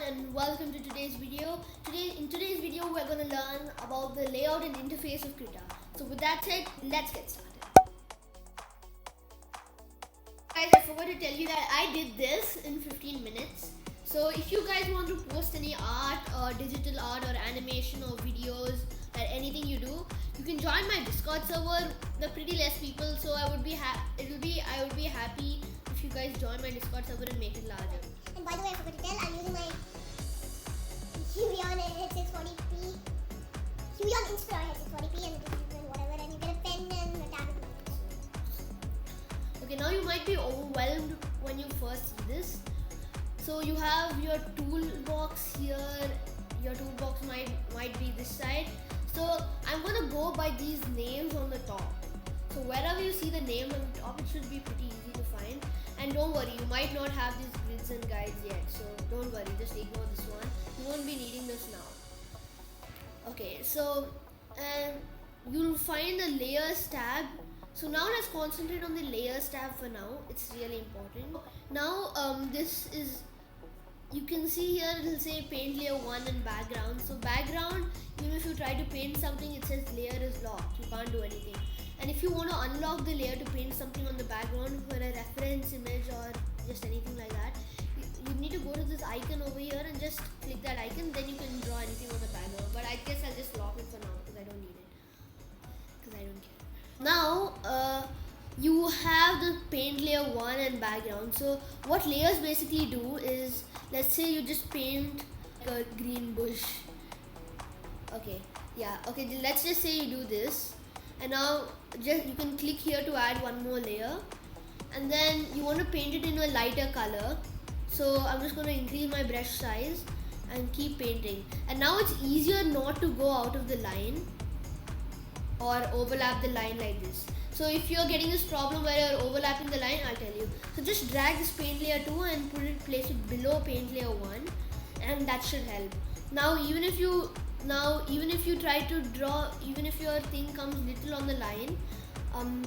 and welcome to today's video. In today's video we're going to learn about the layout and interface of Krita. So with that said, let's get started. Guys, I forgot to tell you that I did this in 15 minutes. So if you guys want to post any art or digital art or animation or videos or anything you do, you can join my Discord server. There are pretty less people, so I would be happy if you guys join my Discord server and make it larger. And by the way, I forgot to tell, I'm using my Huion H640p, Huion Inspire H640p, and whatever, and you get a pen and a tablet. Okay, now you might be overwhelmed when you first see this. So you have your toolbox here. Your toolbox might be this side. So I'm gonna go by these names on the top. So wherever you see the name on the top, it should be pretty easy to find. And don't worry, you might not have these grids and guides yet. So don't worry, just ignore this one. You won't be needing this now. Okay, so you'll find the layers tab. So now let's concentrate on the layers tab for now. It's really important. Now this is, you can see here it will say paint layer 1 and background. So background, even if you try to paint something, it says layer is locked. You can't do anything. And if you want to unlock the layer to paint something on the background for a reference image or just anything like that, you need to go to this icon over here and just click that icon. Then you can draw anything on the background. But I guess I'll just lock it for now because I don't need it. Because I don't care. Now, you have the paint layer 1 and background. So what layers basically do is, let's say you just paint a green bush. Okay, yeah, okay, let's just say you do this. And now you can click here to add one more layer. And then you want to paint it in a lighter color. So I'm just going to increase my brush size and keep painting. And now it's easier not to go out of the line or overlap the line like this. So if you're getting this problem where you're overlapping the line, I'll tell you. So just drag this paint layer 2 and place it below paint layer 1, and that should help. Now even if you try to draw, even if your thing comes little on the line,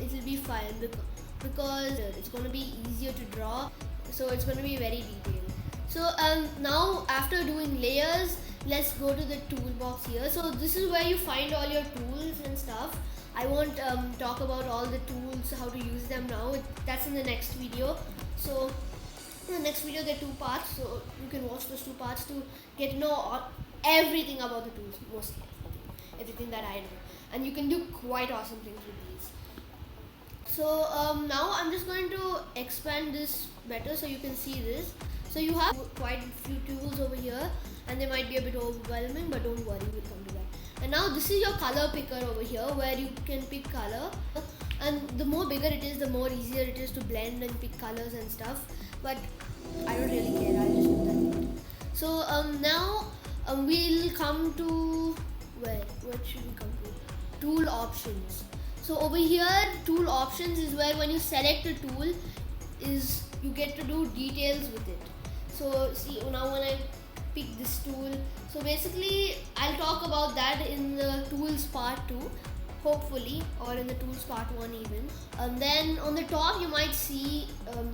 it will be fine because it's going to be easier to draw. So it's going to be very detailed. So now after doing layers, let's go to the toolbox here. So this is where you find all your tools and stuff. I won't talk about all the tools, how to use them now. That's in the next video. So in the next video there are 2 parts, so you can watch those 2 parts to get to know everything about the tools, mostly everything that I know. And you can do quite awesome things with these. So now I'm just going to expand this better so you can see this. So you have quite a few tools over here, and they might be a bit overwhelming, but don't worry, we'll come to that. And now this is your color picker over here where you can pick color, and the more bigger it is, the more easier it is to blend and pick colors and stuff. But I don't really care, I'll just do that. So now we'll come to, where should we come to? Tool options. So over here, tool options is where when you select a tool, you get to do details with it. So see, now when I pick this tool, so basically I'll talk about that in the tools part 2, hopefully, or in the tools part 1 even. And then on the top you might see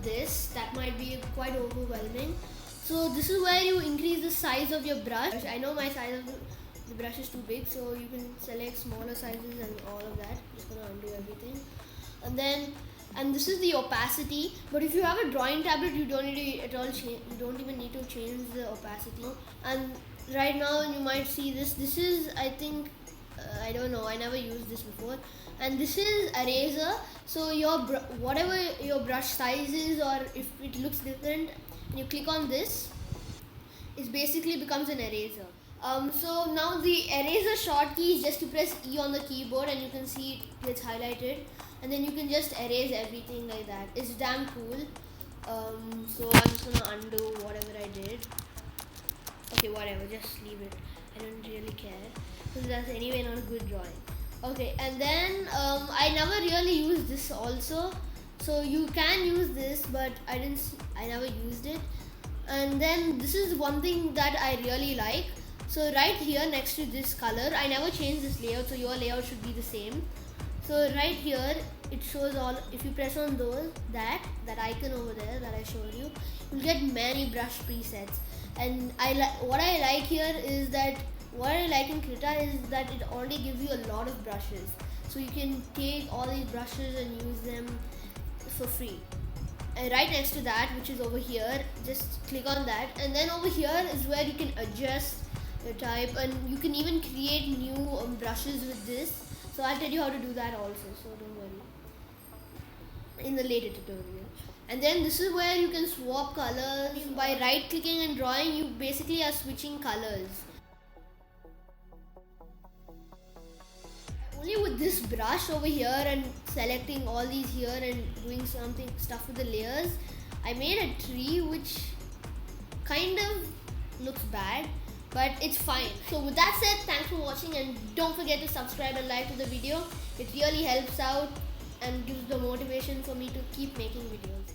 this, that might be quite overwhelming. So this is where you increase the size of your brush. I know my size of the brush is too big, so you can select smaller sizes and all of that. I'm just gonna undo everything. And this is the opacity, but if you have a drawing tablet, you don't need to you don't even need to change the opacity. And right now you might see this. This is, I think, I don't know, I never used this before. And this is eraser. So whatever your brush size is, or if it looks different, and you click on this, it basically becomes an eraser. So now the eraser shortkey is just to press E on the keyboard, and you can see it gets highlighted, and then you can just erase everything like that. It's damn cool. So I'm just gonna undo whatever I did. Okay, whatever, just leave it. I don't really care because that's anyway not a good drawing. Okay, and then I never really used this also. So you can use this, but I never used it. And then this is one thing that I really like. So right here next to this color, I never changed this layout, so your layout should be the same. So right here it shows all, if you press on that icon over there that I showed you, you'll get many brush presets. And what I like here is that what I like in Krita is that it already gives you a lot of brushes, so you can take all these brushes and use them for free. And right next to that, which is over here, just click on that, and then over here is where you can adjust your type, and you can even create new brushes with this. So I'll tell you how to do that also, so don't worry, in the later tutorial. And then this is where you can swap colors. By right clicking and drawing, you basically are switching colors. Only with this brush over here and selecting all these here and doing stuff with the layers, I made a tree which kind of looks bad, but it's fine. So with that said, thanks for watching, and don't forget to subscribe and like to the video. It really helps out and gives the motivation for me to keep making videos.